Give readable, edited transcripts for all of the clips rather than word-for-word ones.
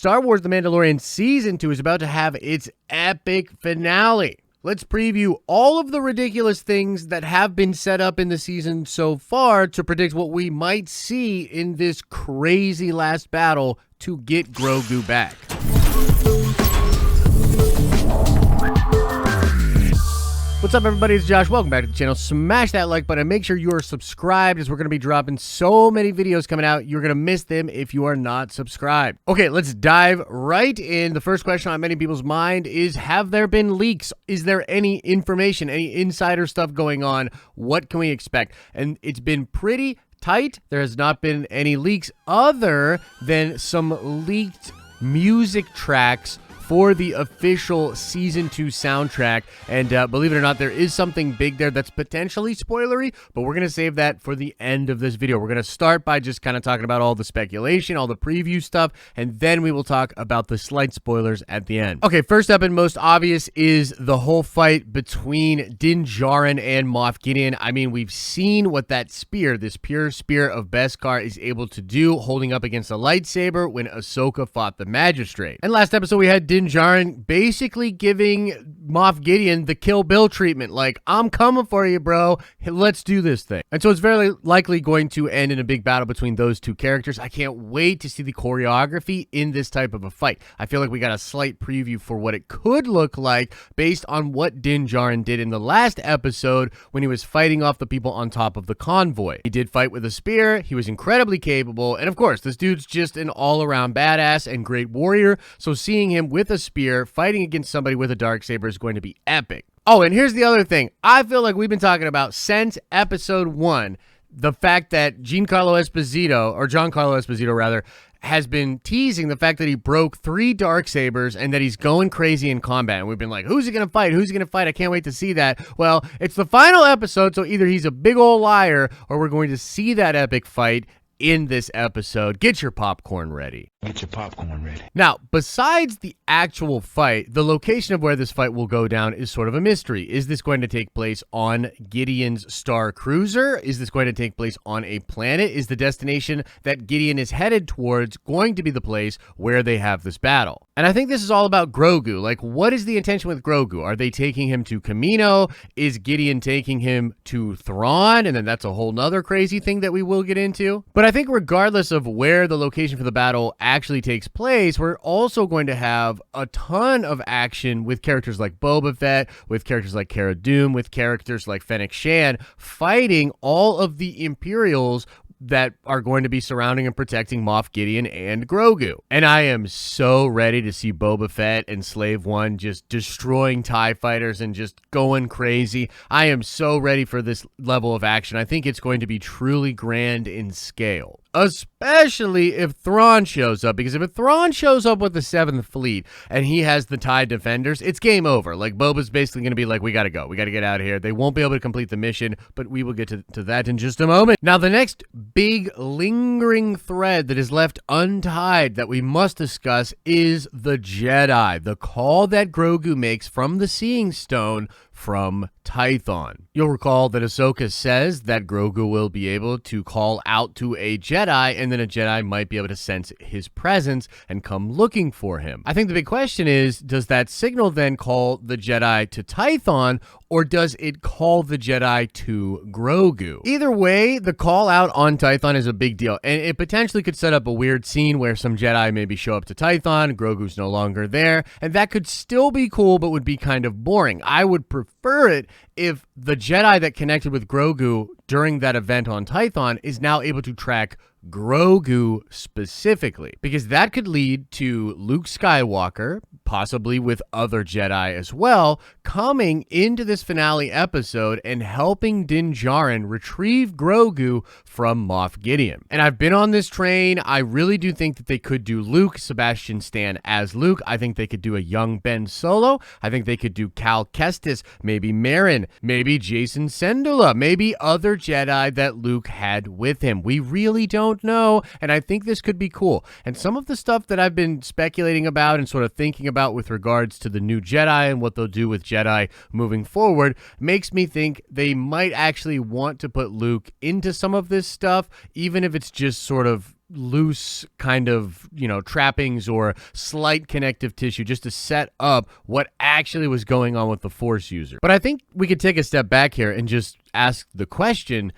Star Wars The Mandalorian Season 2 is about to have its epic finale. Let's preview all of the ridiculous things that have been set up in the season so far to predict what we might see in this crazy last battle to get Grogu back. What's up, everybody? It's Josh. Welcome back to the channel. Smash that like button. Make sure you are subscribed, as we're going to be dropping so many videos coming out. You're going to miss them if you are not subscribed. Okay, let's dive right in. The first question on many people's mind is, have there been leaks? Is there any information, any insider stuff going on? What can we expect? And it's been pretty tight. There has not been any leaks other than some leaked music tracks for the official Season 2 soundtrack. And believe it or not, there is something big there that's potentially spoilery, but we're going to save that for the end of this video. We're going to start by just kind of talking about all the speculation, all the preview stuff, and then we will talk about the slight spoilers at the end. Okay, first up and most obvious is the whole fight between Din Djarin and Moff Gideon. I mean, we've seen what that spear, this pure spear of Beskar, is able to do, holding up against a lightsaber when Ahsoka fought the Magistrate. And last episode, we had Din Djarin basically giving Moff Gideon the Kill Bill treatment, like, I'm coming for you, bro. Let's do this thing. And so it's very likely going to end in a big battle between those two characters. I can't wait to see the choreography in this type of a fight. I feel like we got a slight preview for what it could look like based on what Din Djarin did in the last episode when he was fighting off the people on top of the convoy. He did fight with a spear. He was incredibly capable. And of course, this dude's just an all-around badass and great warrior. So seeing him with a spear fighting against somebody with a darksaber is going to be epic. Oh, and here's the other thing. I feel like we've been talking about since episode 1, the fact that Giancarlo Esposito has been teasing the fact that he broke 3 darksabers and that he's going crazy in combat. And we've been like, who's he gonna fight? Who's he gonna fight? I can't wait to see that. Well, it's the final episode, so either he's a big old liar or we're going to see that epic fight in this episode. Get your popcorn ready. Get your popcorn ready. Now, besides the actual fight, the location of where this fight will go down is sort of a mystery. Is this going to take place on Gideon's Star Cruiser? Is this going to take place on a planet? Is the destination that Gideon is headed towards going to be the place where they have this battle? And I think this is all about Grogu. Like, what is the intention with Grogu? Are they taking him to Kamino? Is Gideon taking him to Thrawn? And then that's a whole nother crazy thing that we will get into. But I think regardless of where the location for the battle actually takes place, we're also going to have a ton of action with characters like Boba Fett, with characters like Cara Dune, with characters like Fennec Shand, fighting all of the Imperials that are going to be surrounding and protecting Moff Gideon and Grogu. And I am so ready to see Boba Fett and Slave One just destroying TIE fighters and just going crazy. I am so ready for this level of action. I think it's going to be truly grand in scale. Especially if Thrawn shows up, because if Thrawn shows up with the 7th Fleet and he has the TIE Defenders, it's game over. Like, Boba's basically going to be like, we got to go. We got to get out of here. They won't be able to complete the mission, but we will get to that in just a moment. Now, the next big lingering thread that is left untied that we must discuss is the Jedi, the call that Grogu makes from the Seeing Stone from Tython. You'll recall that Ahsoka says that Grogu will be able to call out to a Jedi, and then a Jedi might be able to sense his presence and come looking for him. I think the big question is, does that signal then call the Jedi to Tython, or does it call the Jedi to Grogu? Either way, the call out on Tython is a big deal, and it potentially could set up a weird scene where some Jedi maybe show up to Tython, Grogu's no longer there, and that could still be cool, but would be kind of boring. I would prefer it if the Jedi that connected with Grogu during that event on Tython is now able to track Grogu specifically, because that could lead to Luke Skywalker, possibly with other Jedi as well, coming into this finale episode and helping Din Djarin retrieve Grogu from Moff Gideon. And I've been on this train. I really do think that they could do Luke, Sebastian Stan as Luke. I think they could do a young Ben Solo. I think they could do Cal Kestis, maybe Marin, maybe Jason Sendula, maybe other Jedi that Luke had with him. We really don't know, and I think this could be cool. And some of the stuff that I've been speculating about and sort of thinking about with regards to the new Jedi and what they'll do with Jedi moving forward makes me think they might actually want to put Luke into some of this stuff, even if it's just sort of loose kind of, trappings or slight connective tissue just to set up what actually was going on with the Force user. But I think we could take a step back here and just ask the question,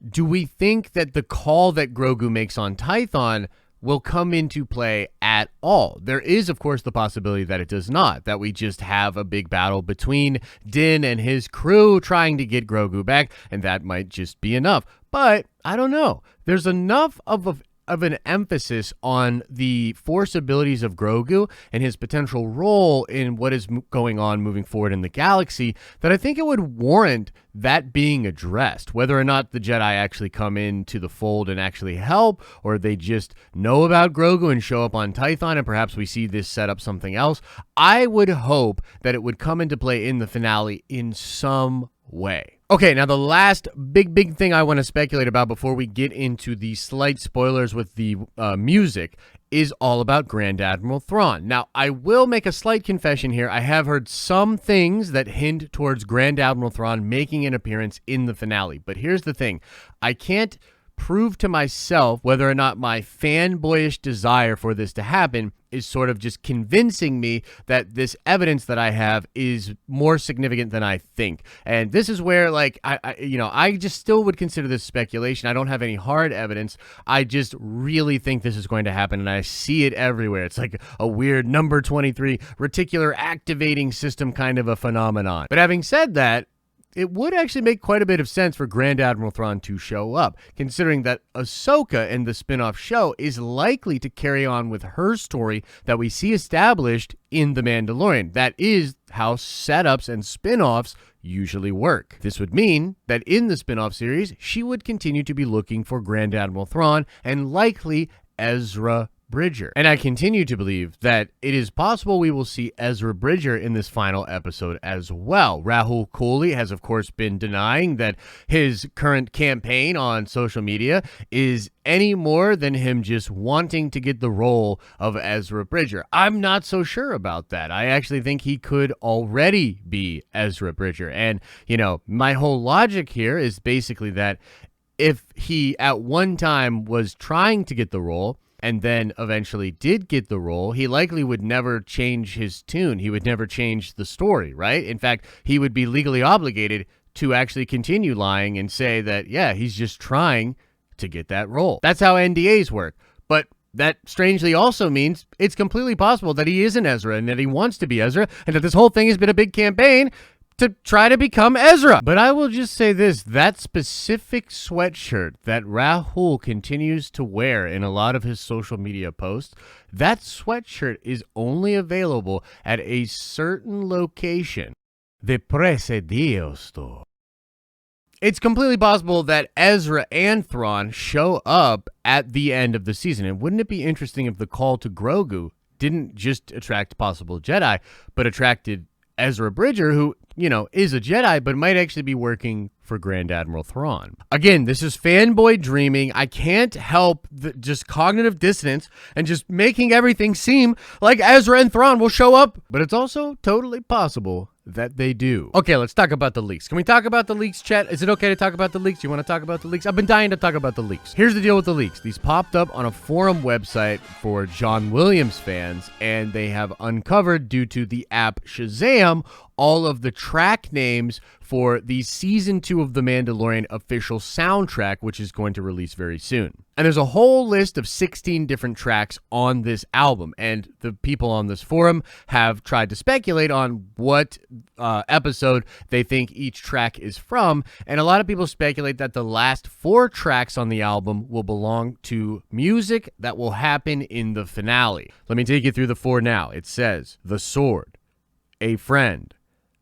do we think that the call that Grogu makes on Tython will come into play at all? There is, of course, the possibility that it does not, that we just have a big battle between Din and his crew trying to get Grogu back, and that might just be enough. But I don't know. There's enough of an emphasis on the Force abilities of Grogu and his potential role in what is going on moving forward in the galaxy that I think it would warrant that being addressed. Whether or not the Jedi actually come into the fold and actually help, or they just know about Grogu and show up on Tython and perhaps we see this set up something else, I would hope that it would come into play in the finale in some way. Okay, now the last big thing I want to speculate about before we get into the slight spoilers with the music is all about Grand Admiral Thrawn. Now, I will make a slight confession here. I have heard some things that hint towards Grand Admiral Thrawn making an appearance in the finale. But here's the thing. I can't prove to myself whether or not my fanboyish desire for this to happen is sort of just convincing me that this evidence that I have is more significant than I think. And this is where, like, I just still would consider this speculation. I don't have any hard evidence. I just really think this is going to happen, and I see it everywhere. It's like a weird number 23 reticular activating system kind of a phenomenon. But having said that, it would actually make quite a bit of sense for Grand Admiral Thrawn to show up, considering that Ahsoka in the spin-off show is likely to carry on with her story that we see established in The Mandalorian. That is how setups and spin-offs usually work. This would mean that in the spin-off series, she would continue to be looking for Grand Admiral Thrawn and likely Ezra Bridger. And I continue to believe that it is possible we will see Ezra Bridger in this final episode as well. Rahul Kohli has, of course, been denying that his current campaign on social media is any more than him just wanting to get the role of Ezra Bridger. I'm not so sure about that. I actually think he could already be Ezra Bridger. And, my whole logic here is basically that if he at one time was trying to get the role, and then eventually did get the role, he likely would never change his tune. He would never change the story, right? In fact, he would be legally obligated to actually continue lying and say that, yeah, he's just trying to get that role. That's how NDAs work. But that strangely also means it's completely possible that he isn't Ezra and that he wants to be Ezra and that this whole thing has been a big campaign to try to become Ezra. But I will just say this, that specific sweatshirt that Rahul continues to wear in a lot of his social media posts, that sweatshirt is only available at a certain location. The Presidio store. It's completely possible that Ezra and Thrawn show up at the end of the season. And wouldn't it be interesting if the call to Grogu didn't just attract possible Jedi, but attracted Ezra Bridger, who, is a Jedi, but might actually be working for Grand Admiral Thrawn. Again, this is fanboy dreaming. I can't help just cognitive dissonance and just making everything seem like Ezra and Thrawn will show up, but it's also totally possible that they do. Okay, let's talk about the leaks. Can we talk about the leaks, chat? Is it okay to talk about the leaks? You want to talk about the leaks? I've been dying to talk about the leaks. Here's the deal with the leaks. These popped up on a forum website for John Williams fans, and they have uncovered, due to the app Shazam, all of the track names for the Season 2 of The Mandalorian official soundtrack, which is going to release very soon. And there's a whole list of 16 different tracks on this album, and the people on this forum have tried to speculate on what episode they think each track is from, and a lot of people speculate that the last 4 tracks on the album will belong to music that will happen in the finale. Let me take you through the 4 now. It says, The Sword, A Friend,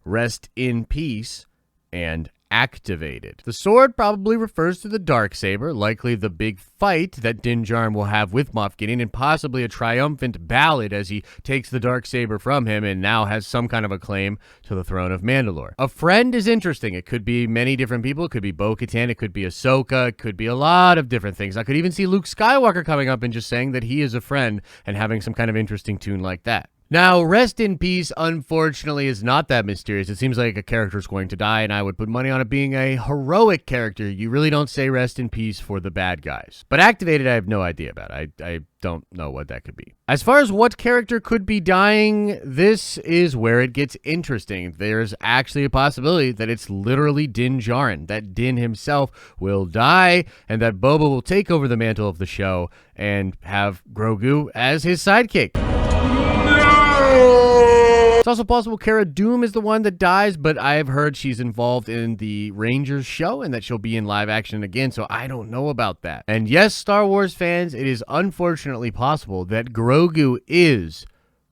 Rest in Peace, and Activated. The sword probably refers to the Darksaber, likely the big fight that Din Djarin will have with Moff Gideon, and possibly a triumphant ballad as he takes the Darksaber from him and now has some kind of a claim to the throne of Mandalore. A friend is interesting. It could be many different people. It could be Bo-Katan. It could be Ahsoka. It could be a lot of different things. I could even see Luke Skywalker coming up and just saying that he is a friend and having some kind of interesting tune like that. Now, rest in peace, unfortunately, is not that mysterious. It seems like a character is going to die, and I would put money on it being a heroic character. You really don't say rest in peace for the bad guys. But activated, I have no idea about. I don't know what that could be. As far as what character could be dying, this is where it gets interesting. There's actually a possibility that it's literally Din Djarin, that Din himself will die, and that Boba will take over the mantle of the show and have Grogu as his sidekick. It's also possible Cara Dune is the one that dies, but I've heard she's involved in the Rangers show and that she'll be in live action again, so I don't know about that. And yes, Star Wars fans, it is unfortunately possible that Grogu is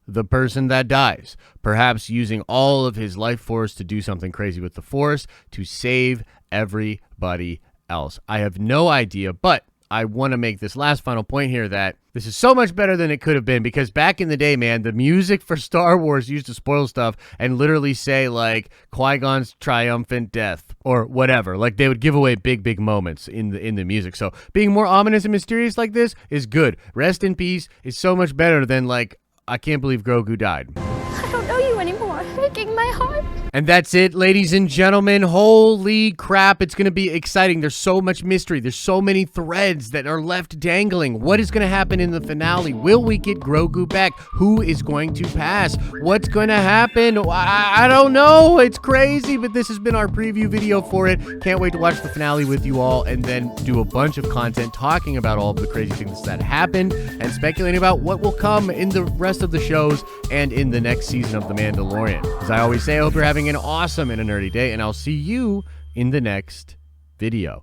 the person that dies, perhaps using all of his life force to do something crazy with the Force to save everybody else. I have no idea, but I want to make this last final point here that this is so much better than it could have been, because back in the day, man, the music for Star Wars used to spoil stuff and literally say, like, Qui-Gon's triumphant death or whatever. Like, they would give away big moments in the music. So being more ominous and mysterious like this is good. Rest in peace is so much better than, like, I can't believe Grogu died. I don't know you anymore. Breaking my heart. And that's it, ladies and gentlemen. Holy crap, it's going to be exciting. There's so much mystery. There's so many threads that are left dangling. What is going to happen in the finale? Will we get Grogu back? Who is going to pass? What's going to happen? I don't know. It's crazy, but this has been our preview video for it. Can't wait to watch the finale with you all and then do a bunch of content talking about all of the crazy things that happened and speculating about what will come in the rest of the shows and in the next season of The Mandalorian. As I always say, I hope you're having an awesome and a nerdy day, and I'll see you in the next video.